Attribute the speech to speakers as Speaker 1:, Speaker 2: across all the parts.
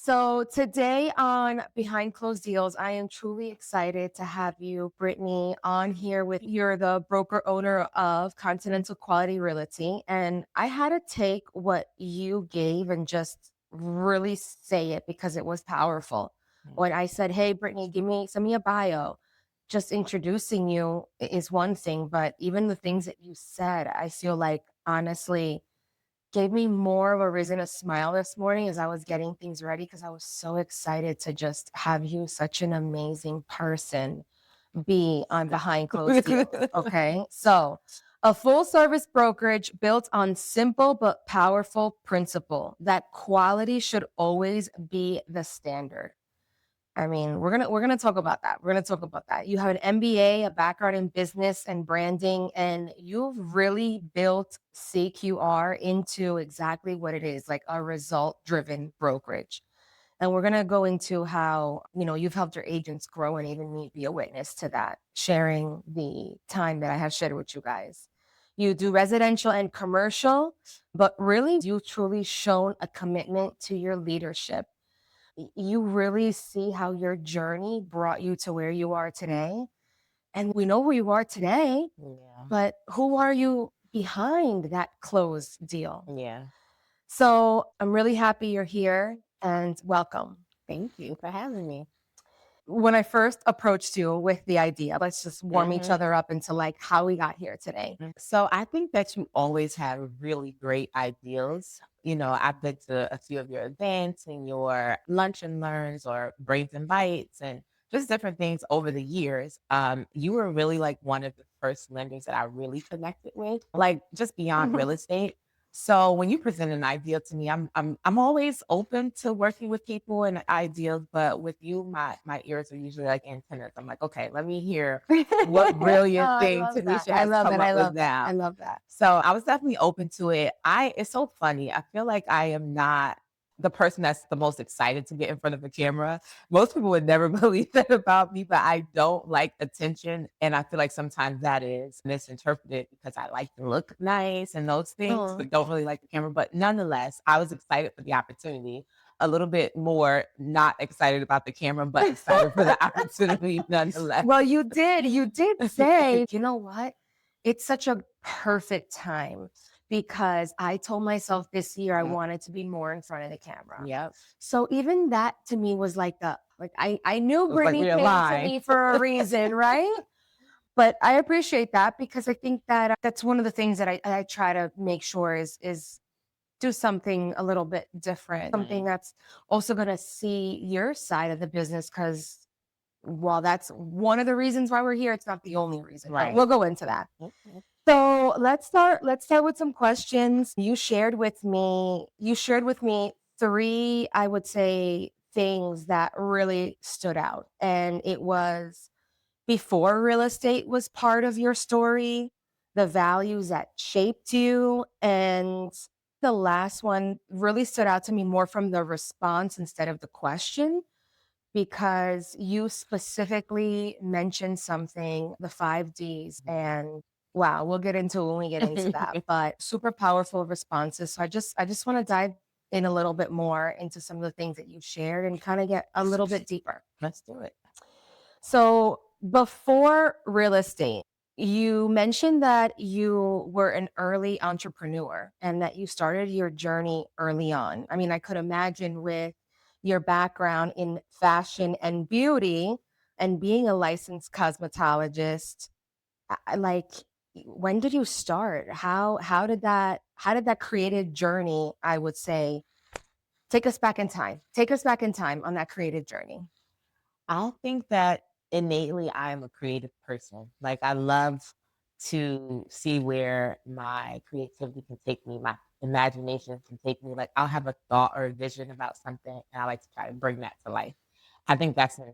Speaker 1: So today on Behind Closed Deals, I am truly excited to have you, Brittany, on here with you're the broker owner of Continental Quality Realty. And I had to take what you gave and just really say it because it was powerful.
Speaker 2: Mm.
Speaker 1: When I said, "Hey, Brittany, send me a bio," just introducing you is one thing, but even the things that you said, I feel like honestly gave me more of a reason to smile this morning as I was getting things ready because I was so excited to just have you, such an amazing person, be on Behind Closed Deals. Okay. So, a full service brokerage built on simple but powerful principle that quality should always be the standard. I mean, we're gonna talk about that. We're gonna talk about that. You have an MBA, a background in business and branding, and you've really built CQR into exactly what it is, like a result-driven brokerage. And we're gonna go into how, you've helped your agents grow and even me be a witness to that, sharing the time that I have shared with you guys. You do residential and commercial, but really you've truly shown a commitment to your leadership. You really see how your journey brought you to where you are today. And we know where you are today,
Speaker 2: Yeah.
Speaker 1: but who are you behind that closed deal?
Speaker 2: Yeah.
Speaker 1: So I'm really happy you're here and welcome.
Speaker 2: Thank you for having me.
Speaker 1: When I first approached you with the idea, let's just warm each
Speaker 2: hmm
Speaker 1: other up into like how we got here today.
Speaker 2: So I think that you always have really great ideas. I've been to a few of your events and your lunch and learns or brains and bites and just different things over the years. You were really like one of the first lenders that I really connected with, like just beyond real estate. So when you present an idea to me, I'm always open to working with people and ideas, but with you, my ears are usually like antennas. I'm like, okay, let me hear what
Speaker 1: Oh,
Speaker 2: brilliant
Speaker 1: I
Speaker 2: thing
Speaker 1: love that.
Speaker 2: Tanisha
Speaker 1: I
Speaker 2: has
Speaker 1: love
Speaker 2: come
Speaker 1: it.
Speaker 2: up
Speaker 1: I
Speaker 2: with
Speaker 1: love that.
Speaker 2: now.
Speaker 1: I love that.
Speaker 2: So I was definitely open to it. It's so funny. I feel like I am not the person that's the most excited to get in front of a camera. Most people would never believe that about me, but I don't like attention. And I feel like sometimes that is misinterpreted because I like to look nice and those things,
Speaker 1: Oh,
Speaker 2: but don't really like the camera. But nonetheless, I was excited for the opportunity. A little bit more not excited about the camera, but excited for the opportunity nonetheless.
Speaker 1: well, you did say, you know what? It's such a perfect time because I told myself this year I wanted to be more in front of the camera.
Speaker 2: Yep.
Speaker 1: So even that to me was I knew
Speaker 2: It was like
Speaker 1: Brittany came to
Speaker 2: realign.
Speaker 1: me for a reason, right? But I appreciate that because I think that that's one of the things that I try to make sure is do something a little bit different, something
Speaker 2: Right.
Speaker 1: that's also going to see your side of the business because while that's one of the reasons why we're here, it's not the only reason, but
Speaker 2: Right.
Speaker 1: we'll go into that.
Speaker 2: Okay.
Speaker 1: So let's start with some questions. You shared with me three, I would say, things that really stood out. And it was before real estate was part of your story, the values that shaped you, and the last one really stood out to me more from the response instead of the question because you specifically mentioned something, the 5 Ds, and wow, we'll get into it when we get into that, but super powerful responses. So I just want to dive in a little bit more into some of the things that you shared and kind of get a little bit deeper.
Speaker 2: Let's do it.
Speaker 1: So before real estate, you mentioned that you were an early entrepreneur and that you started your journey early on. I mean, I could imagine with your background in fashion and beauty and being a licensed cosmetologist, like when did you start? How did that creative journey, I would say, take us back in time. Take us back in time on that creative journey.
Speaker 2: I think that innately I am a creative person. Like I love to see where my creativity can take me, my imagination can take me. Like I'll have a thought or a vision about something and I like to try to bring that to life. I think that's in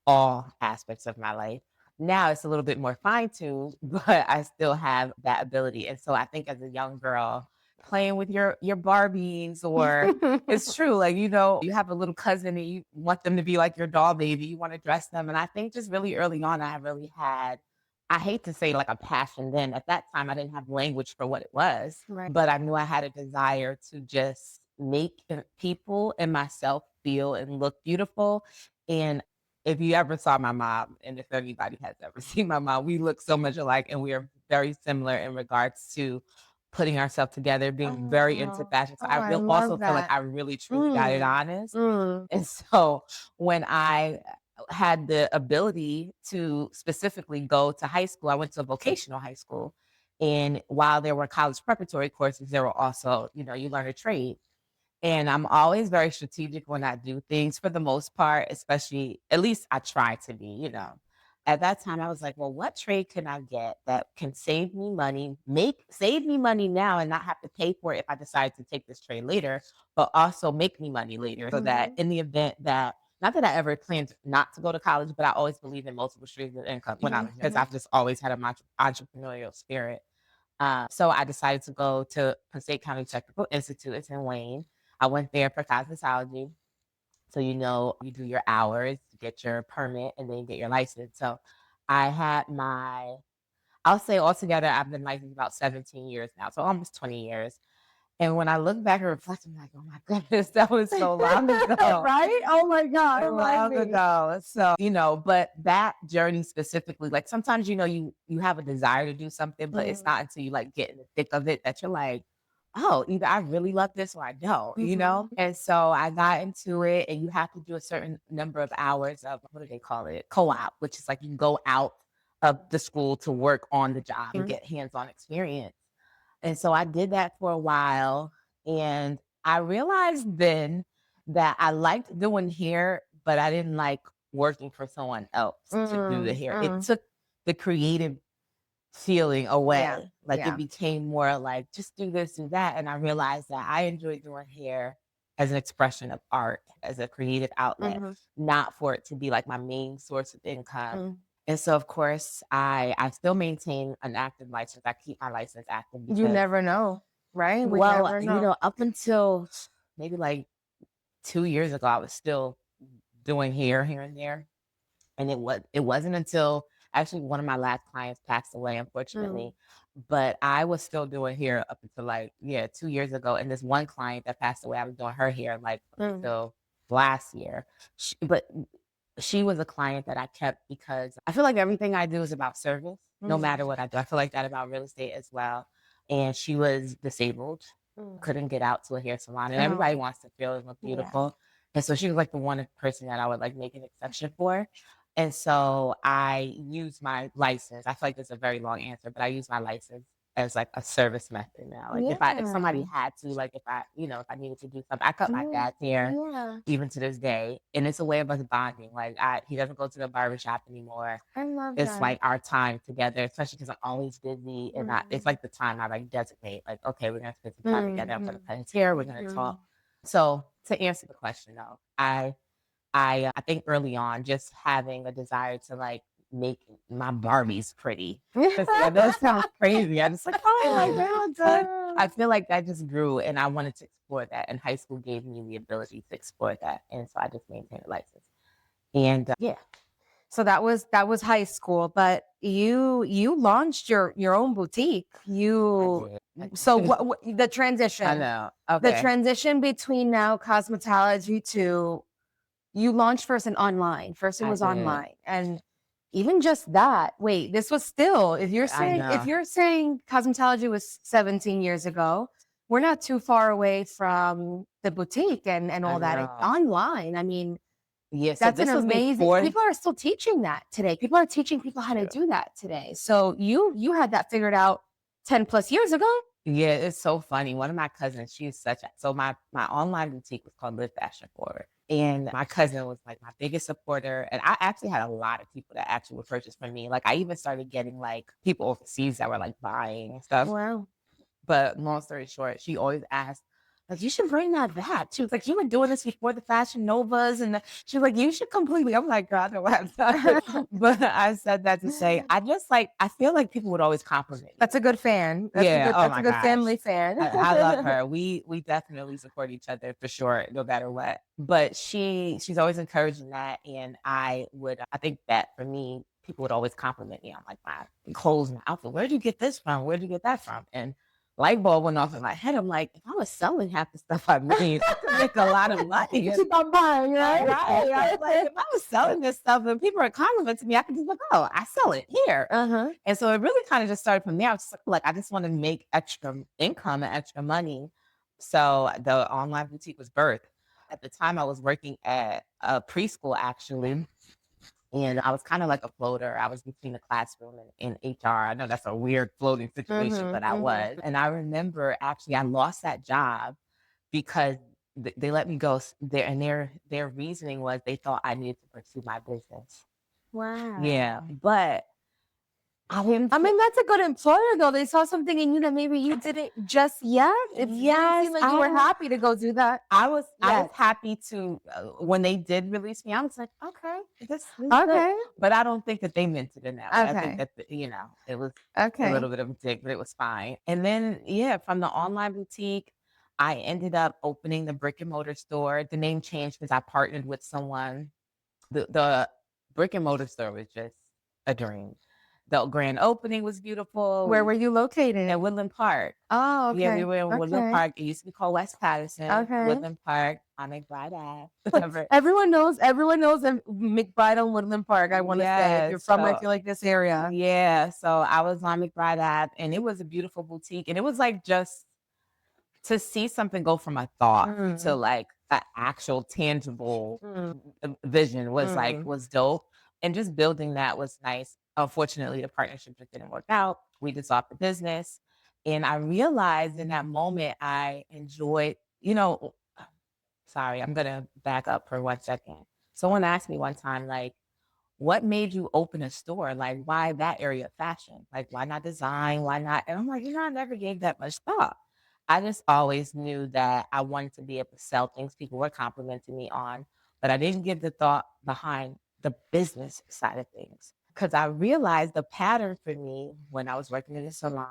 Speaker 2: all aspects of my life. Now it's a little bit more fine-tuned, but I still have that ability. And so I think as a young girl, playing with your Barbies or it's true, like, you have a little cousin and you want them to be like your doll baby, you wanna dress them, and I think just really early on, I really had I hate to say like a passion then, at that time, I didn't have language for what it was,
Speaker 1: Right.
Speaker 2: but I knew I had a desire to just make, people and myself feel and look beautiful. And if you ever saw my mom, and if anybody has ever seen my mom, we look so much alike and we are very similar in regards to putting ourselves together, being very into
Speaker 1: Oh,
Speaker 2: fashion. So
Speaker 1: oh,
Speaker 2: I
Speaker 1: I
Speaker 2: will also
Speaker 1: love
Speaker 2: feel like
Speaker 1: that.
Speaker 2: I really truly got it
Speaker 1: Mm,
Speaker 2: honest.
Speaker 1: mm,
Speaker 2: And so when I had the ability to specifically go to high school, I went to a vocational high school. And while there were college preparatory courses, there were also, you learn a trade. And I'm always very strategic when I do things for the most part, especially at least I try to be. At that time, I was like, well, what trade can I get that can save me money, save me money now and not have to pay for it if I decide to take this trade later, but also make me money later so that
Speaker 1: mhm,
Speaker 2: in the event that not that I ever planned not to go to college, but I always believe in multiple streams of income when I was because
Speaker 1: mhm,
Speaker 2: I've just always had an entrepreneurial spirit. So I decided to go to Penn State County Technical Institute. It's in Wayne. I went there for cosmetology. So, you do your hours, get your permit, and then you get your license. So I had I'll say altogether, I've been licensed about 17 years now. So almost 20 years. And when I look back and reflect, I'm like, oh my goodness, that was so long ago.
Speaker 1: right? Oh my God, remind
Speaker 2: Long
Speaker 1: me.
Speaker 2: ago. So, but that journey specifically, like sometimes, you have a desire to do something, but it's
Speaker 1: Mm,
Speaker 2: not until you like get in the thick of it that you're like, oh, either I really love this or I don't.
Speaker 1: mhm,
Speaker 2: And so I got into it and you have to do a certain number of hours of what do they call it? Co-op, which is like you go out of the school to work on the job and
Speaker 1: mm,
Speaker 2: get hands-on experience. And so I did that for a while. And I realized then that I liked doing hair, but I didn't like working for someone else to do the
Speaker 1: mm,
Speaker 2: hair. It
Speaker 1: mm.
Speaker 2: took the creative feeling
Speaker 1: Yeah,
Speaker 2: away. Like it
Speaker 1: yeah.
Speaker 2: became more like just do this, do that. And I realized that I enjoy doing hair as an expression of art, as a creative outlet,
Speaker 1: Mhm,
Speaker 2: not for it to be like my main source of income.
Speaker 1: mm.
Speaker 2: And so of course I still maintain an active license. I keep my license active
Speaker 1: You
Speaker 2: because
Speaker 1: never know, right? We
Speaker 2: well,
Speaker 1: never know.
Speaker 2: up until maybe like 2 years ago, I was still doing hair here and there. And it wasn't until actually one of my last clients passed away,
Speaker 1: Mm,
Speaker 2: unfortunately. But I was still doing hair up until like, yeah, 2 years ago. And this one client that passed away, I was doing her hair like up
Speaker 1: mm,
Speaker 2: until last year. But she was a client that I kept because I feel like everything I do is about service, no matter
Speaker 1: mm,
Speaker 2: what I do. I feel like that about real estate as well. And she was disabled,
Speaker 1: mm.
Speaker 2: couldn't get out to a hair salon, and everybody
Speaker 1: Oh,
Speaker 2: wants to feel and look
Speaker 1: yeah.
Speaker 2: beautiful. And so she was like the one person that I would like make an exception for. And so I use my license. I feel like it's a very long answer, but I use my license as like a service method now. Like if somebody
Speaker 1: Yeah.
Speaker 2: had to, like if I needed to do something, I cut my
Speaker 1: Mm,
Speaker 2: dad's hair
Speaker 1: yeah.
Speaker 2: even to this day. And it's a way of us bonding. Like he doesn't go to the barbershop anymore.
Speaker 1: I love
Speaker 2: It's
Speaker 1: that.
Speaker 2: like our time together, especially because I'm always busy and it's
Speaker 1: Mm,
Speaker 2: like the time I like designate, like, okay, we're gonna spend some time together. I'm gonna
Speaker 1: mhm,
Speaker 2: cut his hair, we're gonna
Speaker 1: mhm.
Speaker 2: talk. So to answer the question though, I think early on, just having a desire to like make my Barbies pretty. 'Cause, yeah, that sounds crazy. I'm just like, oh my God, God. I feel like that just grew and I wanted to explore that. And high school gave me the ability to explore that. And so I just maintained a license. And yeah,
Speaker 1: So that was high school, but you launched your own boutique.
Speaker 2: I
Speaker 1: You
Speaker 2: did.
Speaker 1: so what the
Speaker 2: I
Speaker 1: transition.
Speaker 2: know.
Speaker 1: The
Speaker 2: Okay.
Speaker 1: transition between now cosmetology to you launched first in online. First it
Speaker 2: I
Speaker 1: was
Speaker 2: did.
Speaker 1: online. And even just that, wait, this was still,
Speaker 2: I
Speaker 1: if
Speaker 2: know.
Speaker 1: you're saying cosmetology was 17 years ago, we're not too far away from the boutique and
Speaker 2: I
Speaker 1: all that
Speaker 2: know.
Speaker 1: online. I mean,
Speaker 2: Yeah. So
Speaker 1: that's an
Speaker 2: this was
Speaker 1: amazing
Speaker 2: before.
Speaker 1: people are still teaching that today. People are teaching people how to
Speaker 2: True.
Speaker 1: do that today. So you had that figured out 10 plus years ago?
Speaker 2: Yeah, it's so funny. One of my cousins, she's such a so my online boutique was called Live Fashion Forward. And my cousin was like my biggest supporter. And I actually had a lot of people that actually would purchase from me. Like I even started getting like people overseas that were like buying and stuff.
Speaker 1: Wow.
Speaker 2: But long story short, she always asked, like, you should bring that back. She was like, you were doing this before the Fashion Novas. And she was like, you should completely. I'm like, God, no, I'm not. But I said that to say, I feel like people would always compliment me.
Speaker 1: That's a good fan.
Speaker 2: Yeah. Oh
Speaker 1: That's a
Speaker 2: my
Speaker 1: good
Speaker 2: gosh.
Speaker 1: family fan.
Speaker 2: I love her. We definitely support each other for sure, no matter what. But she's always encouraging that, and I think that for me, people would always compliment me on like my clothes and outfit. Where'd you get this from? Where'd you get that from? And light bulb went off in my head. I'm like, if I was selling half the stuff I made, I could make a lot of money.
Speaker 1: Keep on buying, right?
Speaker 2: Right. I was like, if I was selling this stuff and people are complimenting me, I could just like, oh, I sell it here.
Speaker 1: Uh-huh.
Speaker 2: And so it really kind of just started from there. I was just like, I just want to make extra income and extra money. So the online boutique was birthed. At the time, I was working at a preschool actually. And I was kind of like a floater. I was between the classroom and HR. I know that's a weird floating situation, but I was. And I remember actually I lost that job because they let me go there, and their reasoning was they thought I needed to pursue my business.
Speaker 1: Wow.
Speaker 2: Yeah, but I didn't.
Speaker 1: I mean, that's a good employer, though. They saw something in you that maybe you didn't just yet. It didn't
Speaker 2: Yes,
Speaker 1: seem like you were happy to go do that.
Speaker 2: I was
Speaker 1: Yes.
Speaker 2: happy to when they did release me. I was like, okay, this is good.
Speaker 1: Okay.
Speaker 2: But I don't think that they meant it in that way. I think
Speaker 1: Okay.
Speaker 2: that it was a
Speaker 1: Okay.
Speaker 2: little bit of a dig, but it was fine. And then yeah, from the online boutique, I ended up opening the brick and mortar store. The name changed because I partnered with someone. The brick and mortar store was just a dream. The grand opening was beautiful.
Speaker 1: Where were you located?
Speaker 2: At Woodland Park.
Speaker 1: Oh,
Speaker 2: Yeah, we
Speaker 1: okay.
Speaker 2: were in Woodland
Speaker 1: Okay.
Speaker 2: Park. It used to be called West Patterson.
Speaker 1: Okay.
Speaker 2: Woodland Park on McBride Ave.
Speaker 1: But everyone knows McBride on Woodland Park, I want to say, if you're
Speaker 2: Yes,
Speaker 1: from, I
Speaker 2: so
Speaker 1: feel like, this area.
Speaker 2: yeah, so I was on McBride Ave, and it was a beautiful boutique, and it was like just to see something go from a thought to
Speaker 1: Mm,
Speaker 2: like an actual tangible
Speaker 1: mm,
Speaker 2: vision was like
Speaker 1: mm.
Speaker 2: was dope, and just building that was nice. Unfortunately, the partnership just didn't work out. We dissolved the business, and I realized in that moment I enjoyed, sorry, I'm gonna back up for 1 second. Someone asked me one time, like, what made you open a store? Like, why that area of fashion? Like, why not design? Why not? And I'm like, I never gave that much thought. I just always knew that I wanted to be able to sell things people were complimenting me on, but I didn't give the thought behind the business side of things. Because I realized the pattern for me when I was working in the salon,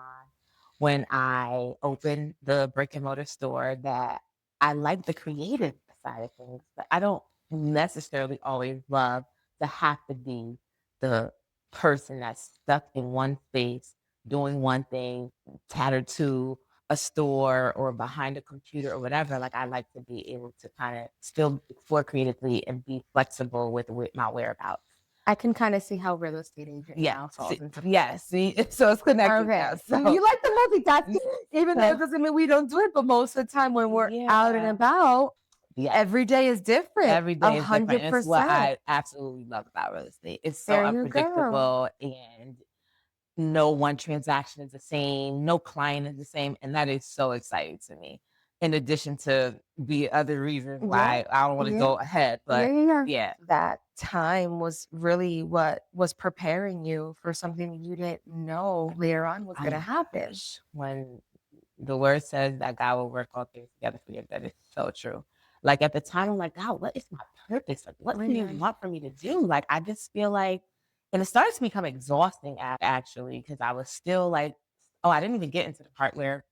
Speaker 2: when I opened the brick and mortar store, that I like the creative side of things, but I don't necessarily always love to have to be the person that's stuck in one space doing one thing, tattered to a store or behind a computer or whatever. Like I like to be able to kind of still explore creatively and be flexible with my whereabouts.
Speaker 1: I can kind of see how real estate agent
Speaker 2: Yeah.
Speaker 1: now falls into
Speaker 2: Yes. See, so it's connected now.
Speaker 1: okay.
Speaker 2: So
Speaker 1: You like the multitasking, even though it doesn't mean we don't do it, but most of the time when we're out and
Speaker 2: yeah.
Speaker 1: about,
Speaker 2: Yeah.
Speaker 1: every day is different.
Speaker 2: Every day is different. And it's what
Speaker 1: 100%.
Speaker 2: I absolutely love about real estate. It's so
Speaker 1: There you go.
Speaker 2: unpredictable and no one transaction is the same, no client is the same, and that is so exciting to me. In addition to the other reasons
Speaker 1: Yeah.
Speaker 2: why I don't want to
Speaker 1: Yeah.
Speaker 2: go ahead,
Speaker 1: Yeah,
Speaker 2: but
Speaker 1: yeah, yeah.
Speaker 2: yeah,
Speaker 1: That time was really what was preparing you for something you didn't know later on was
Speaker 2: oh
Speaker 1: going to
Speaker 2: my
Speaker 1: happen.
Speaker 2: gosh, when the word says that God will work all things together for your good, it's so true. Like at the time, I'm like, God, what is my purpose? Like, what do you
Speaker 1: Amen.
Speaker 2: want for me to do? Like, I just feel like, and it started to become exhausting actually, because I was still like, oh, I didn't even get into the part where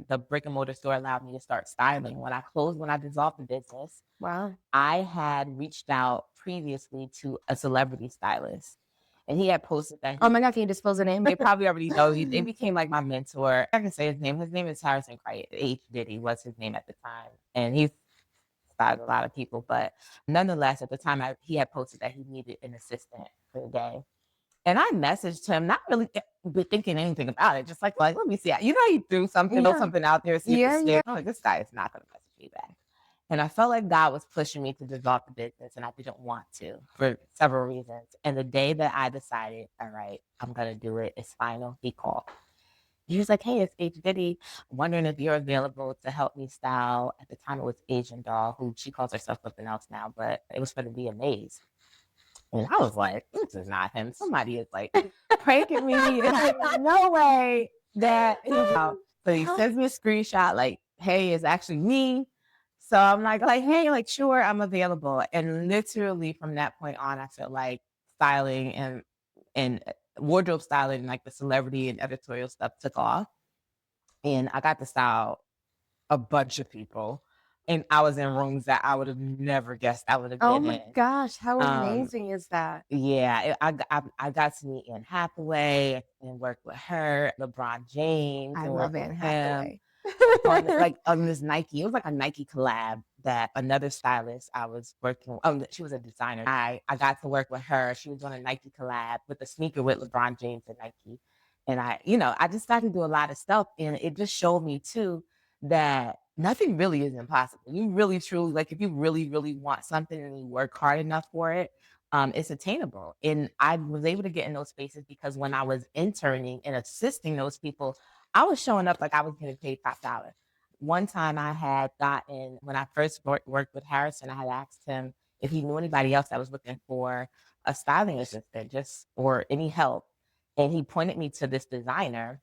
Speaker 2: the brick and mortar store allowed me to start styling. When I dissolved the business,
Speaker 1: Wow.
Speaker 2: I had reached out previously to a celebrity stylist, and he had posted that
Speaker 1: Oh my God, can you disclose the name?
Speaker 2: they probably already know. They became like my mentor. I can say his name. His name is Harrison Crichton. H. Diddy was his name at the time, and he's styled a lot of people. But nonetheless, at the time, he had posted that he needed an assistant for the day. And I messaged him, not really thinking anything about it, just like let me see. You know, he threw something, throw
Speaker 1: Yeah.
Speaker 2: something out there, see if
Speaker 1: Yeah,
Speaker 2: it's
Speaker 1: yeah.
Speaker 2: stick. I'm like, this guy is not going to message me back. And I felt like God was pushing me to dissolve the business, and I didn't want to for several reasons. And the day that I decided, all right, I'm going to do it, it's final, he called. He was like, hey, it's H. Diddy. I'm wondering if you're available to help me style. At the time, it was Asian Doll, who she calls herself something else now, but it was for the VMAs. And I was like, this is not him. Somebody is like pranking me. Like, no way that so he sends me a screenshot like, hey, it's actually me. So I'm like, hey, like, sure, I'm available. And literally from that point on, I felt like styling and wardrobe styling and like the celebrity and editorial stuff took off. And I got to style a bunch of people. And I was in rooms that I would have never guessed I would have
Speaker 1: Oh
Speaker 2: been
Speaker 1: my
Speaker 2: in.
Speaker 1: gosh, how
Speaker 2: Um,
Speaker 1: amazing is that?
Speaker 2: yeah, I got to meet Anne Hathaway and work with her, LeBron James
Speaker 1: I
Speaker 2: and
Speaker 1: love
Speaker 2: work with
Speaker 1: Anne
Speaker 2: him.
Speaker 1: Hathaway.
Speaker 2: On this Nike, it was like a Nike collab that another stylist I was working she was a designer. I got to work with her. She was on a Nike collab with a sneaker with LeBron James and Nike. And I just got to do a lot of stuff. And it just showed me too that nothing really is impossible. You really truly like if you really, really want something and you work hard enough for it, it's attainable. And I was able to get in those spaces because when I was interning and assisting those people, I was showing up like I was getting paid top dollar. One time I had gotten, when I first worked with Harrison, I had asked him if he knew anybody else that was looking for a styling assistant, just or any help. And he pointed me to this designer.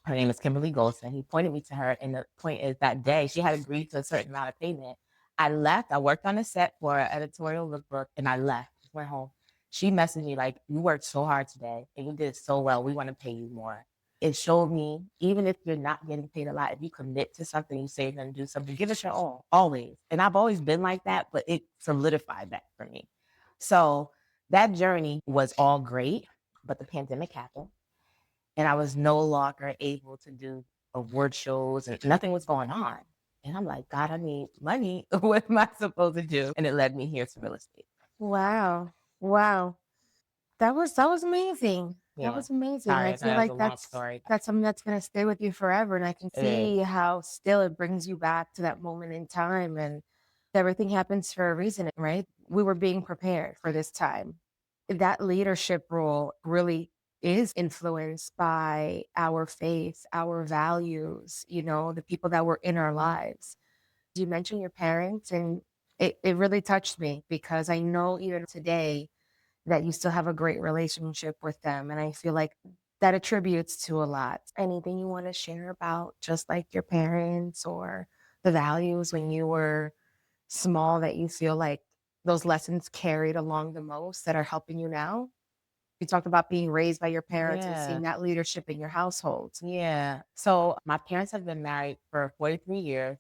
Speaker 2: Her name is Kimberly Golson. He pointed me to her. And the point is that day she had agreed to a certain amount of payment. I left. I worked on the set for an editorial lookbook and I left. Went home. She messaged me like, "You worked so hard today and you did so well. We want to pay you more." It showed me, even if you're not getting paid a lot, if you commit to something, you say you're going to do something, give it your all, always. And I've always been like that, but it solidified that for me. So that journey was all great, but the pandemic happened and I was no longer able to do award shows and nothing was going on. And I'm like, God, I need money. What am I supposed to do? And it led me here to real estate.
Speaker 1: Wow. Wow. That was amazing. That
Speaker 2: Yeah.
Speaker 1: was amazing.
Speaker 2: Sorry,
Speaker 1: I
Speaker 2: that
Speaker 1: feel
Speaker 2: was
Speaker 1: like
Speaker 2: a long
Speaker 1: that's
Speaker 2: story.
Speaker 1: that's something that's gonna stay with you forever, and I can
Speaker 2: It is.
Speaker 1: see how still it brings you back to that moment in time, and everything happens for a reason, right? We were being prepared for this time. That leadership role really is influenced by our faith, our values, the people that were in our lives. You mentioned your parents, and it really touched me because I know even today that you still have a great relationship with them. And I feel like that attributes to a lot. Anything you want to share about just like your parents or the values when you were small that you feel like those lessons carried along the most that are helping you now? You talked about being raised by your parents and
Speaker 2: Yeah.
Speaker 1: seeing that leadership in your household.
Speaker 2: Yeah. So my parents have been married for 43 years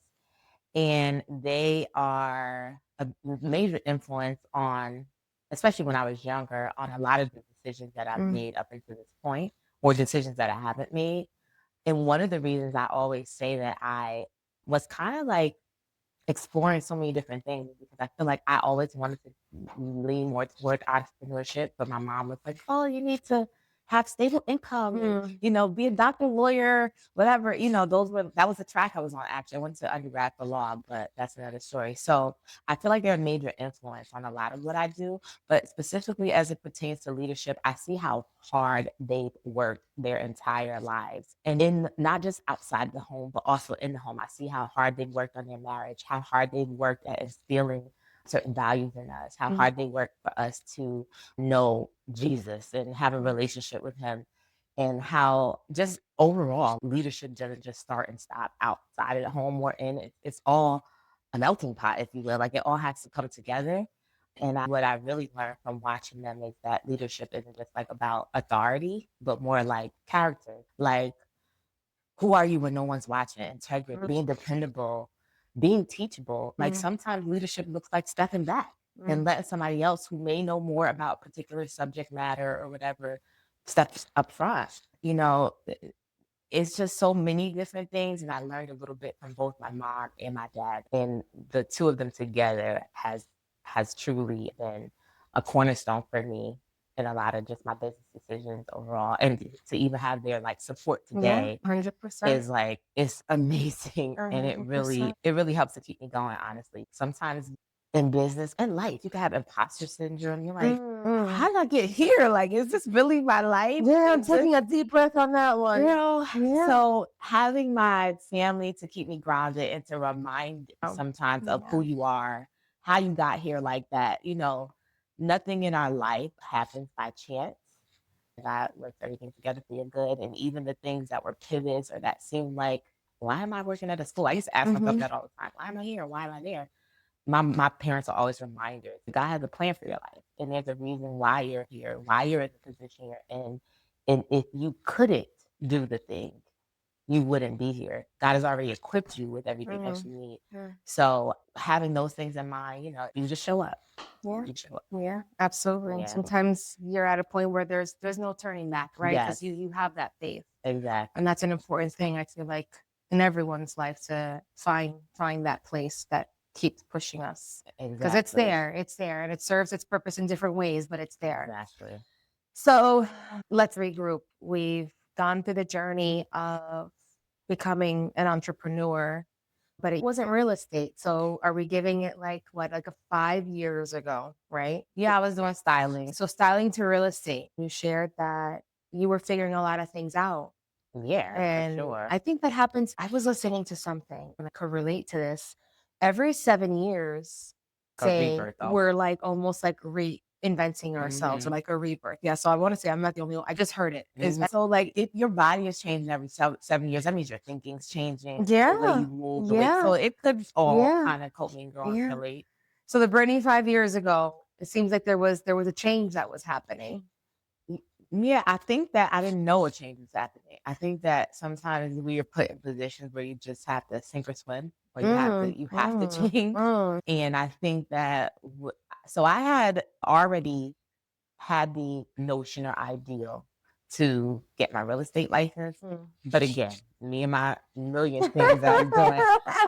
Speaker 2: and they are a major influence on, especially when I was younger, on a lot of the decisions that I've
Speaker 1: Mm,
Speaker 2: made up until this point or decisions that I haven't made. And one of the reasons I always say that I was kind of like exploring so many different things because I feel like I always wanted to lean more toward entrepreneurship, but my mom was like, "Oh, you need to have stable income and
Speaker 1: mm,
Speaker 2: be a doctor, lawyer, whatever." That was the track I was on. Actually, I went to undergrad for law, but that's another story. So I feel like they're a major influence on a lot of what I do, but specifically as it pertains to leadership, I see how hard they've worked their entire lives. And in not just outside the home, but also in the home. I see how hard they've worked on their marriage, how hard they've worked at instilling certain values in us, how
Speaker 1: mm,
Speaker 2: hard they work for us to know Jesus and have a relationship with him. And how just overall leadership doesn't just start and stop outside of the home we're in. It's all a melting pot, if you will. Like it all has to come together. And what I really learned from watching them is that leadership isn't just like about authority, but more like character. Like, who are you when no one's watching? Integrity,
Speaker 1: mm,
Speaker 2: being dependable, being teachable. Like
Speaker 1: mm,
Speaker 2: sometimes leadership looks like stepping back and
Speaker 1: mm.
Speaker 2: letting somebody else who may know more about particular subject matter or whatever steps up front. It's just so many different things, and I learned a little bit from both my mom and my dad, and the two of them together has truly been a cornerstone for me in a lot of just my business decisions overall, and to even have their like support
Speaker 1: Yeah,
Speaker 2: today
Speaker 1: 100%.
Speaker 2: is like it's amazing, and it really
Speaker 1: 100%.
Speaker 2: it really helps to keep me going. Honestly, sometimes in business and life, you can have imposter syndrome. You're like,
Speaker 1: Mm.
Speaker 2: how did I get here? Like, is this really my life?
Speaker 1: Yeah, I'm
Speaker 2: Is this
Speaker 1: taking a deep breath on that one. Yeah.
Speaker 2: so having my family to keep me grounded and to remind
Speaker 1: Oh,
Speaker 2: sometimes of who
Speaker 1: yeah.
Speaker 2: you are, how you got here like that, nothing in our life happens by chance. God works everything together for your good. And even the things that were pivots or that seemed like, why am I working at a school? I used to ask myself
Speaker 1: Mhm.
Speaker 2: that all the time. Why am I here? Why am I there? My parents are always reminders. God has a plan for your life, and there's a reason why you're here, why you're in the position you're in. And if you couldn't do the thing, you wouldn't be here. God has already equipped you with everything that
Speaker 1: Mm,
Speaker 2: you need.
Speaker 1: mm.
Speaker 2: So having those things in mind, you just show up.
Speaker 1: Yeah.
Speaker 2: You show up.
Speaker 1: Yeah, absolutely.
Speaker 2: Yeah.
Speaker 1: Sometimes you're at a point where there's no turning back, right? Because
Speaker 2: Yes.
Speaker 1: you have that faith. And
Speaker 2: Exactly.
Speaker 1: that's an important thing I feel like in everyone's life to find that place that keeps pushing us. Because
Speaker 2: Exactly.
Speaker 1: it's there, and it serves its purpose in different ways, but it's there.
Speaker 2: Exactly.
Speaker 1: So let's regroup. We've gone through the journey of becoming an entrepreneur, but it wasn't real estate. So are we giving it like what, like a 5 years ago, right?
Speaker 2: Yeah, I was doing styling.
Speaker 1: So styling to real estate, you shared that you were figuring a lot of things out.
Speaker 2: Yeah, for
Speaker 1: And
Speaker 2: sure.
Speaker 1: I think that happens. I was listening to something and I could relate to this. Every 7 years,
Speaker 2: A
Speaker 1: say
Speaker 2: rebirth
Speaker 1: we're
Speaker 2: almost.
Speaker 1: like almost like reinventing ourselves or
Speaker 2: Mhm.
Speaker 1: like a rebirth. Yeah. So I want to say I'm not the only one. I just heard it. Is
Speaker 2: Mhm. So, like, if your body is changing every 7 years, that means your thinking's changing, the way
Speaker 1: yeah.
Speaker 2: you move, the way
Speaker 1: Yeah.
Speaker 2: so it could all
Speaker 1: Yeah.
Speaker 2: kinda commingle and
Speaker 1: Yeah.
Speaker 2: relate.
Speaker 1: So the Brittany 5 years ago, it seems like there was a change that was happening.
Speaker 2: Y Yeah, I think that I didn't know a change was happening. I think that sometimes we are put in positions where you just have to sink or swim, or
Speaker 1: Mm,
Speaker 2: you have to
Speaker 1: mm,
Speaker 2: change,
Speaker 1: mm,
Speaker 2: and I think that so I had already had the notion or ideal to get my real estate license.
Speaker 1: mm.
Speaker 2: But again, me and my million things that I'm doing,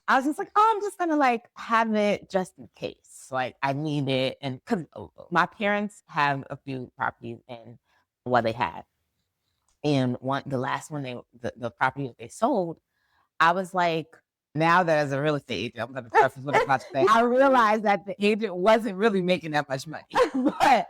Speaker 2: I was just like, oh, I'm just gonna like have it just in case. Like I need it. And because my parents have a few properties and what they had. And the last one the property that they sold, I was like, now that as a real estate agent, I'm gonna preface what I'm about to say. I realized that the agent wasn't really making that much money. But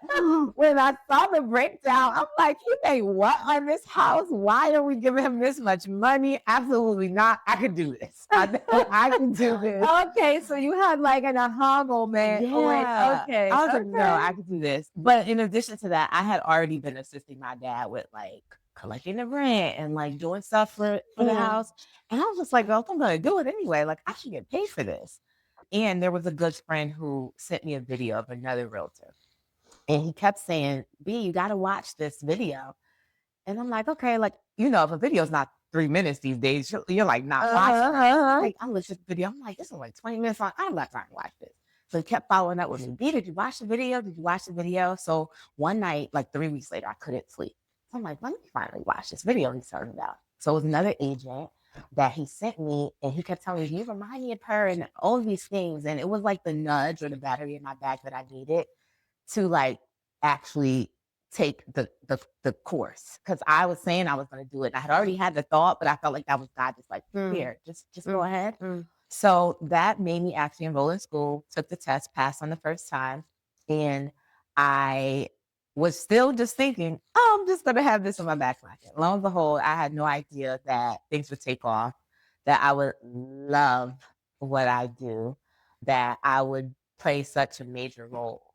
Speaker 2: when I saw the breakdown, I'm like, he made what on this house? Why are we giving him this much money? Absolutely not. I could do this. I know I can do this.
Speaker 1: Okay, so you had like an aha moment.
Speaker 2: Yeah.
Speaker 1: Okay,
Speaker 2: I was like, no,
Speaker 1: okay.
Speaker 2: I could do this. But in addition to that, I had already been assisting my dad with like collecting the rent and like doing stuff for the
Speaker 1: Mm,
Speaker 2: house. And I was just like, well, if I'm gonna do it anyway, like I should get paid for this. And there was a good friend who sent me a video of another realtor. And he kept saying, B, you gotta watch this video. And I'm like, okay, like, if a video's not 3 minutes these days, you're like not watching
Speaker 1: uh-huh,
Speaker 2: it.
Speaker 1: uh-huh.
Speaker 2: Like, I listened to the video. I'm like, this is like 20 minutes long. I'm not trying to watch this. So he kept following up with me. B, did you watch the video? Did you watch the video? So one night, like 3 weeks later, I couldn't sleep. So I'm like, let me finally watch this video he's talking about. So it was another agent that he sent me, and he kept telling me, you remind me of her and all of these things. And it was like the nudge or the battery in my bag that I needed to like actually take the course because I was saying I was going to do it. I had already had the thought, but I felt like that was God just like
Speaker 1: Mm,
Speaker 2: here, just go
Speaker 1: mm,
Speaker 2: ahead.
Speaker 1: mm.
Speaker 2: So that made me actually enroll in school. Took the test, passed on the first time, and I was still just thinking, oh, I'm just going to have this in my back pocket. Lo and behold, I had no idea that things would take off, that I would love what I do, that I would play such a major role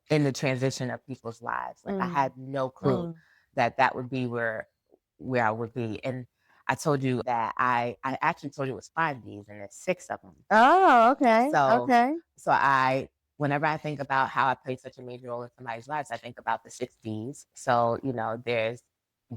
Speaker 2: in the transition of people's lives. Like I
Speaker 1: Mm,
Speaker 2: had no clue
Speaker 1: mm.
Speaker 2: that that would be where I would be. And I told you that I actually told you it was 5 Ds and there's six of them.
Speaker 1: Oh, okay,
Speaker 2: So
Speaker 1: okay.
Speaker 2: so I whenever I think about how I played such a major role in somebody's lives, I think about the 6 Ds. So, there's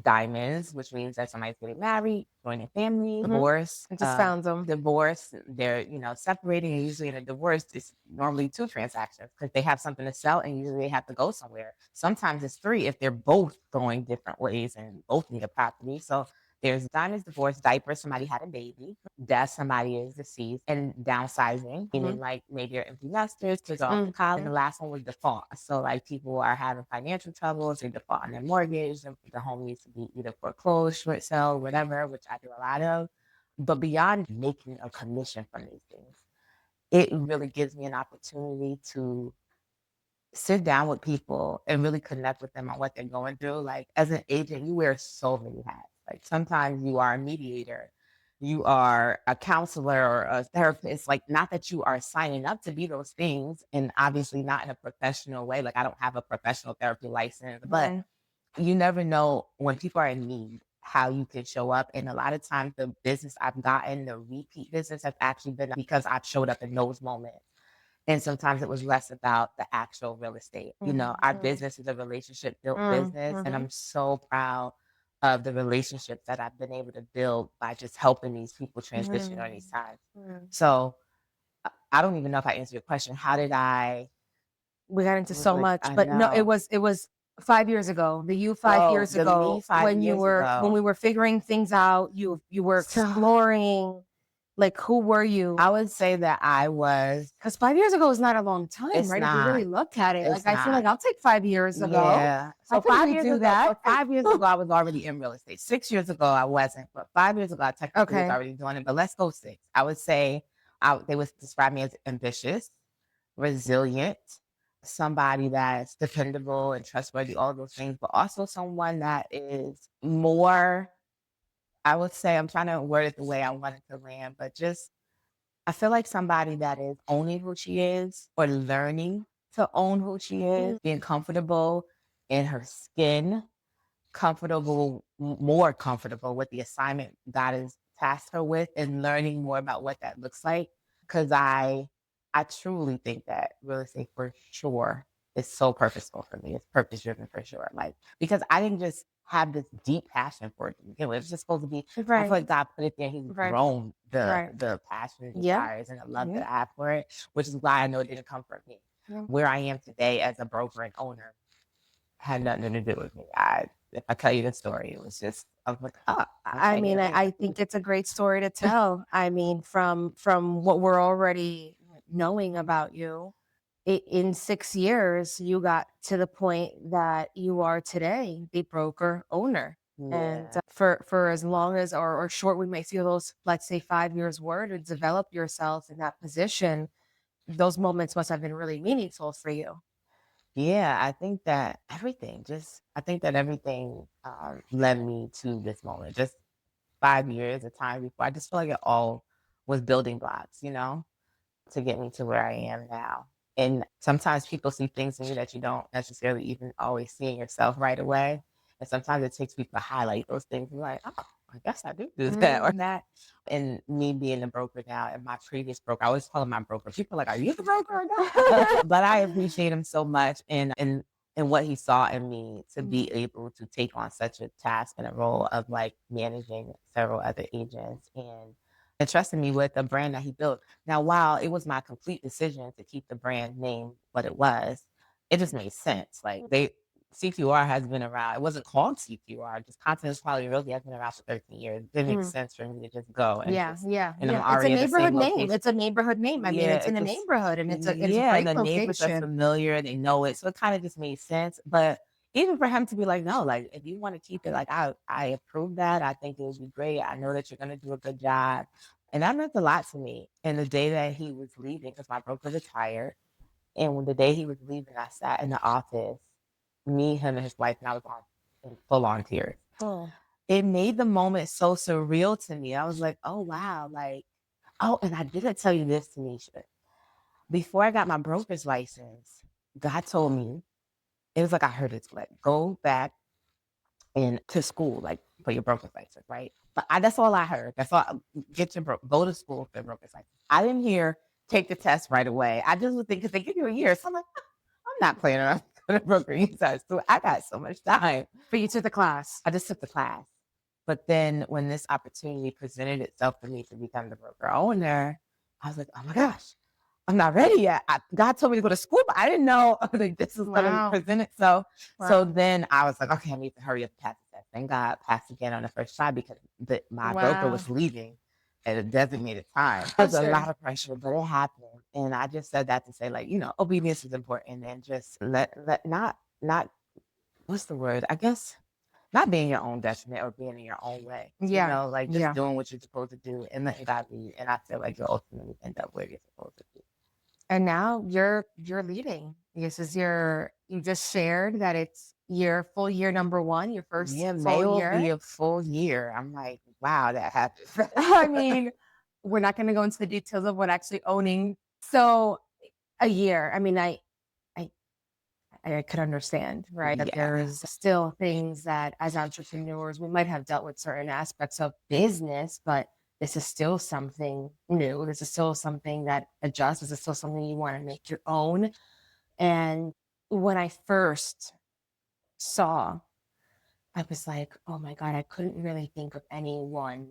Speaker 2: diamonds, which means that somebody's getting married, joining a family,
Speaker 1: Mhm.
Speaker 2: divorce,
Speaker 1: I just found them.
Speaker 2: they're, separating, and usually in a divorce, it's normally two transactions because they have something to sell and usually they have to go somewhere. Sometimes it's three if they're both going different ways and both need a property. So there's diamonds, divorce, diapers, somebody had a baby, death, somebody is deceased, and downsizing, meaning
Speaker 1: Mhm.
Speaker 2: like maybe you're empty nesters, kids are off to
Speaker 1: Mm,
Speaker 2: college. And the last one was default. So like people are having financial troubles, they default on their mortgage, and the home needs to be either foreclosed, short sale, whatever, which I do a lot of. But beyond making a commission from these things, it really gives me an opportunity to sit down with people and really connect with them on what they're going through. Like as an agent, you wear so many hats. Like sometimes you are a mediator, you are a counselor or a therapist. Like not that you are signing up to be those things, and obviously not in a professional way. Like I don't have a professional therapy license, but
Speaker 1: mhm.
Speaker 2: you never know when people are in need how you can show up. And a lot of times the business I've gotten, the repeat business has actually been because I've showed up in those moments. And sometimes it was less about the actual real estate.
Speaker 1: Mm,
Speaker 2: Our
Speaker 1: mm,
Speaker 2: business is a relationship built
Speaker 1: mm,
Speaker 2: business. And
Speaker 1: mhm.
Speaker 2: I'm so proud of the relationships that I've been able to build by just helping these people transition on these
Speaker 1: Mm,
Speaker 2: times.
Speaker 1: mm.
Speaker 2: So I don't even know if I answered your question. How did I
Speaker 1: We got into so
Speaker 2: like
Speaker 1: much,
Speaker 2: I
Speaker 1: but no,
Speaker 2: know.
Speaker 1: it was 5 years ago. The you 5
Speaker 2: Oh,
Speaker 1: years
Speaker 2: the me
Speaker 1: ago
Speaker 2: 5 years
Speaker 1: when
Speaker 2: ago.
Speaker 1: we were figuring things out, you were
Speaker 2: So
Speaker 1: exploring, like, who were you?
Speaker 2: I would say that I was
Speaker 1: 'Cause 5 years ago is not a long time,
Speaker 2: it's
Speaker 1: right? If you really
Speaker 2: not.
Speaker 1: look at it, like,
Speaker 2: It's
Speaker 1: I feel like
Speaker 2: not.
Speaker 1: I'll take 5 years ago.
Speaker 2: Yeah.
Speaker 1: I
Speaker 2: So
Speaker 1: could
Speaker 2: 5 years
Speaker 1: redo
Speaker 2: ago
Speaker 1: that.
Speaker 2: 5 years ago, I was already in real estate. 6 years ago, I wasn't, but 5 years ago, I technically was
Speaker 1: Okay.
Speaker 2: already doing it, but let's go 6. I would say they would describe me as ambitious, resilient, somebody that's dependable and trustworthy, all those things, but also someone that is more I would say I'm trying to word it the way I want it to land, but just I feel like somebody that is owning who she is or learning to own who she is,
Speaker 1: Mm,
Speaker 2: being comfortable in her skin, more comfortable with the assignment God has tasked her with and learning more about what that looks like. Cause I truly think that real estate for sure is so purposeful for me. It's purpose driven for sure. Like, because I didn't just have this deep passion for it to begin with. It's just supposed to be, I feel
Speaker 1: right,
Speaker 2: like God put it there. He's
Speaker 1: right,
Speaker 2: grown
Speaker 1: right.
Speaker 2: the passion and
Speaker 1: Yeah,
Speaker 2: desires and the love
Speaker 1: yeah,
Speaker 2: that I have for it, which is why I know it didn't come from me.
Speaker 1: yeah.
Speaker 2: Where I am today as a broker and owner had nothing to do with me. If I tell you the story, it was just I was like, oh,
Speaker 1: I
Speaker 2: okay,
Speaker 1: mean,
Speaker 2: here we
Speaker 1: I
Speaker 2: are.
Speaker 1: think it's a great story to tell. I mean, from what we're already knowing about you, in 6 years, you got to the point that you are today, the broker owner. And
Speaker 2: Yeah.
Speaker 1: for as long as or short we may feel those, let's say 5 years were to develop yourself in that position, those moments must have been really meaningful for you.
Speaker 2: Yeah, I think that everything led me to this moment. Just 5 years of time before. I just feel like it all was building blocks, to get me to where I am now. And sometimes people see things in you that you don't necessarily even always see in yourself right away. And sometimes it takes people to highlight those things and like, oh, I guess I do that or
Speaker 1: Mm.
Speaker 2: that. And me being a broker now and my previous broker, I always call him my broker. People are like, are you the broker or not? But I appreciate him so much and what he saw in me to be
Speaker 1: Mm.
Speaker 2: able to take on such a task and a role of like managing several other agents and trusting me with a brand that he built. Now, while it was my complete decision to keep the brand name what it was, it just made sense. Like CQR has been around. It wasn't called CQR. Just Continental Quality Realty has been around for 13 years. It didn't make
Speaker 1: Mm.
Speaker 2: sense for me to just go
Speaker 1: Yeah, yeah,
Speaker 2: and I'm
Speaker 1: yeah. It's a
Speaker 2: already in the
Speaker 1: neighborhood
Speaker 2: same
Speaker 1: name.
Speaker 2: location.
Speaker 1: It's a neighborhood name. I mean,
Speaker 2: Yeah,
Speaker 1: it's in a neighborhood and it's a
Speaker 2: yeah, and
Speaker 1: great
Speaker 2: the neighbors are
Speaker 1: location.
Speaker 2: familiar. They know it, so it kind of just made sense. But even for him to be like, no, like if you want to keep it, like I approve that. I think it would be great. I know that you're gonna do a good job, and that meant a lot to me. And the day that he was leaving, because my broker retired, and when the day he was leaving, I sat in the office, me, him, and his wife, and I was on in full on tears.
Speaker 1: Oh.
Speaker 2: It made the moment so surreal to me. I was like, oh wow, like oh, and I didn't tell you this, Tanisha. Before I got my broker's license, God told me, it was like I heard it like go back and to school, like for your broker's license, right? But that's all I heard. That's all get your go to school for your broker's license. I didn't hear take the test right away. I just would think because they give you a year. So I'm like, I'm not playing around with a broker inside school. I got so much time.
Speaker 1: But you took the class.
Speaker 2: I just took the class. But then when this opportunity presented itself for me to become the broker owner, I was like, oh my gosh, I'm not ready yet. God told me to go to school, but I didn't know like this was going to
Speaker 1: Wow.
Speaker 2: present it. So
Speaker 1: Wow.
Speaker 2: then I was like, okay, I need to hurry up and pass the test. Thank God passed again on the first try because my broker
Speaker 1: Wow.
Speaker 2: was leaving at a designated time. It was a
Speaker 1: Pressure.
Speaker 2: lot of pressure, but it happened. And I just said that to say, like, obedience is important and just let not what's the word? I guess not being your own detriment or being in your own way,
Speaker 1: Yeah.
Speaker 2: like just
Speaker 1: Yeah.
Speaker 2: doing what you're supposed to do and letting God lead. And I feel like you'll ultimately end up where you're supposed to be.
Speaker 1: And now you're leading. This is your you just shared that it's your full year number 1, your first
Speaker 2: Yeah,
Speaker 1: full
Speaker 2: May will
Speaker 1: year.
Speaker 2: be a full year. I'm like, wow, that happened
Speaker 1: I
Speaker 2: fast.
Speaker 1: mean, we're not gonna go into the details of what actually owning. So a year. I mean, I I could understand, right? That
Speaker 2: Yeah.
Speaker 1: there is still things that as entrepreneurs we might have dealt with certain aspects of business, but this is still something new. This is still something that adjusts. This is still something you want to make your own. And when I first saw I was like, oh my God, I couldn't really think of anyone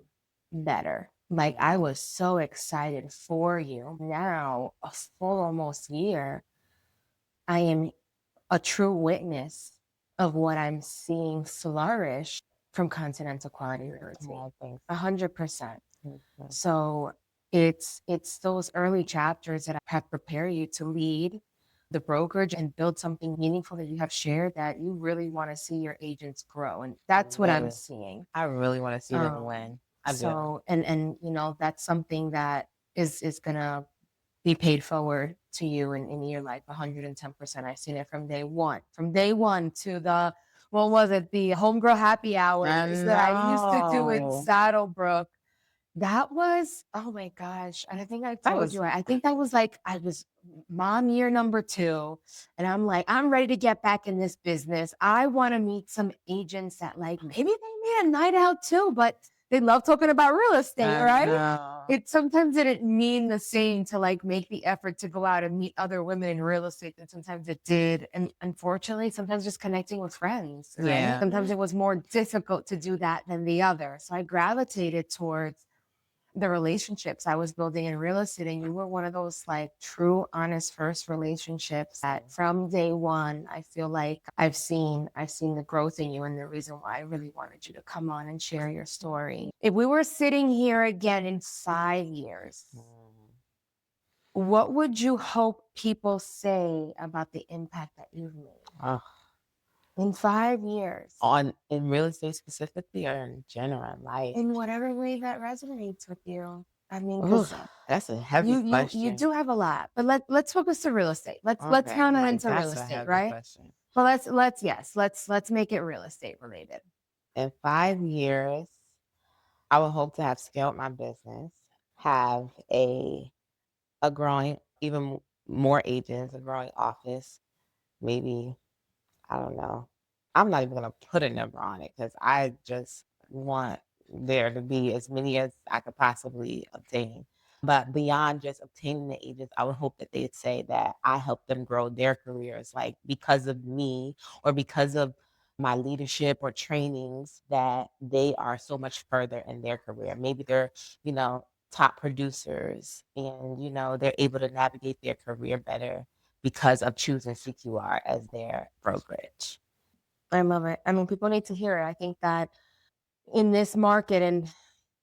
Speaker 1: better. Like, I
Speaker 2: Yeah.
Speaker 1: was so excited for you. Now, a full almost year, I am a true witness of what I'm seeing flourish from Continental Quality Realty.
Speaker 2: Oh, thanks.
Speaker 1: 100%.
Speaker 2: Thank you.
Speaker 1: So it's those early chapters that have prepared you to lead the brokerage and build something meaningful that you have shared that you really want to see your agents grow. And that's what I'm
Speaker 2: Really.
Speaker 1: seeing.
Speaker 2: I really want to see them
Speaker 1: Um,
Speaker 2: win. I do.
Speaker 1: so and you know, that's something that is gonna be paid forward to you in your life 110%. I've seen it from day one. From day one to the what was it, the homegirl happy
Speaker 2: I
Speaker 1: hours that I used to do in
Speaker 2: know.
Speaker 1: Saddlebrook. That was, oh my gosh. And I think I
Speaker 2: That
Speaker 1: told
Speaker 2: was
Speaker 1: you, I think that was like, I was mom year number 2. And I'm like, I'm ready to get back in this business. I want to meet some agents that like, maybe they need a night out too, but they love talking about real estate,
Speaker 2: I
Speaker 1: right?
Speaker 2: know.
Speaker 1: It sometimes didn't mean the same to like make the effort to go out and meet other women in real estate than sometimes it did. And unfortunately, sometimes just connecting with friends, right?
Speaker 2: Yeah.
Speaker 1: Sometimes it was more difficult to do that than the other. So I gravitated towards the relationships I was building in real estate. And you were one of those like true, honest first relationships that from day one, I feel like I've seen the growth in you and the reason why I really wanted you to come on and share your story. If we were sitting here again in 5 years,
Speaker 2: Mm.
Speaker 1: what would you hope people say about the impact that you've made
Speaker 2: Ugh.
Speaker 1: in 5 years?
Speaker 2: In real estate specifically or in general in life?
Speaker 1: In whatever way that resonates with you. I mean,
Speaker 2: Ooh,
Speaker 1: because
Speaker 2: that's a heavy
Speaker 1: you
Speaker 2: question.
Speaker 1: do have a lot, but let's focus to real estate. Let's
Speaker 2: Okay,
Speaker 1: count it
Speaker 2: like
Speaker 1: into real
Speaker 2: that's a
Speaker 1: estate,
Speaker 2: heavy
Speaker 1: right?
Speaker 2: question.
Speaker 1: But let's make it real estate related.
Speaker 2: In 5 years, I would hope to have scaled my business, have a growing, even more agents, a growing office, maybe, I don't know. I'm not even gonna put a number on it because I just want there to be as many as I could possibly obtain. But beyond just obtaining the agents, I would hope that they'd say that I helped them grow their careers, like because of me or because of my leadership or trainings, that they are so much further in their career. Maybe they're, top producers and, they're able to navigate their career better because of choosing CQR as their brokerage.
Speaker 1: I love it. I mean, people need to hear it. I think that in this market and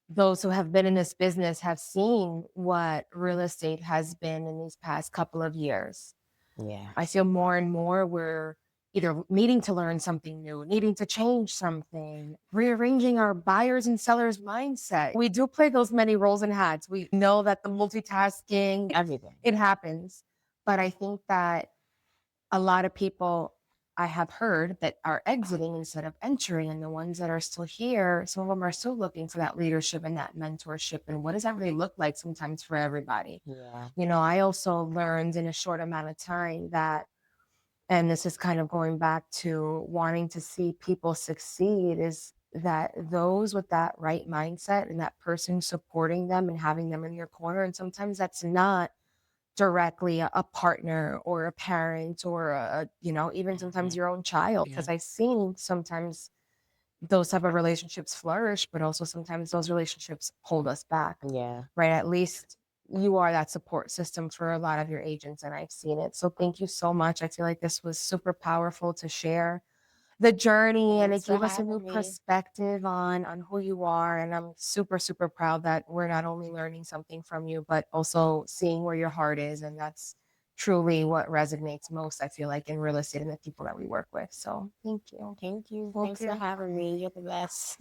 Speaker 1: those who have been in this business have seen what real estate has been in these past couple of years.
Speaker 2: Yeah.
Speaker 1: I feel more and more we're either needing to learn something new, needing to change something, rearranging our buyers and sellers mindset. We do play those many roles and hats. We know that the multitasking,
Speaker 2: Everything.
Speaker 1: it happens. But I think that a lot of people I have heard that are exiting instead of entering, and the ones that are still here, some of them are still looking for that leadership and that mentorship. And what does that really look like sometimes for everybody?
Speaker 2: Yeah.
Speaker 1: You know, I also learned in a short amount of time that, and this is kind of going back to wanting to see people succeed, is that those with that right mindset and that person supporting them and having them in your corner, and sometimes that's not directly a partner or a parent or even sometimes
Speaker 2: Mhm.
Speaker 1: your own child,
Speaker 2: Yeah.
Speaker 1: because I've seen sometimes those type of relationships flourish, but also sometimes those relationships hold us back,
Speaker 2: Yeah.
Speaker 1: right? At least you are that support system for a lot of your agents, and I've seen it. So thank you so much. I feel like this was super powerful to share the journey, and
Speaker 2: Thanks
Speaker 1: it
Speaker 2: for
Speaker 1: gave us a new
Speaker 2: having me.
Speaker 1: perspective on who you are. And I'm super, super proud that we're not only learning something from you, but also seeing where your heart is. And that's truly what resonates most, I feel like, in real estate and the people that we work with. So thank you.
Speaker 2: Thank you. Thanks for
Speaker 1: Okay.
Speaker 2: having me. You're the best.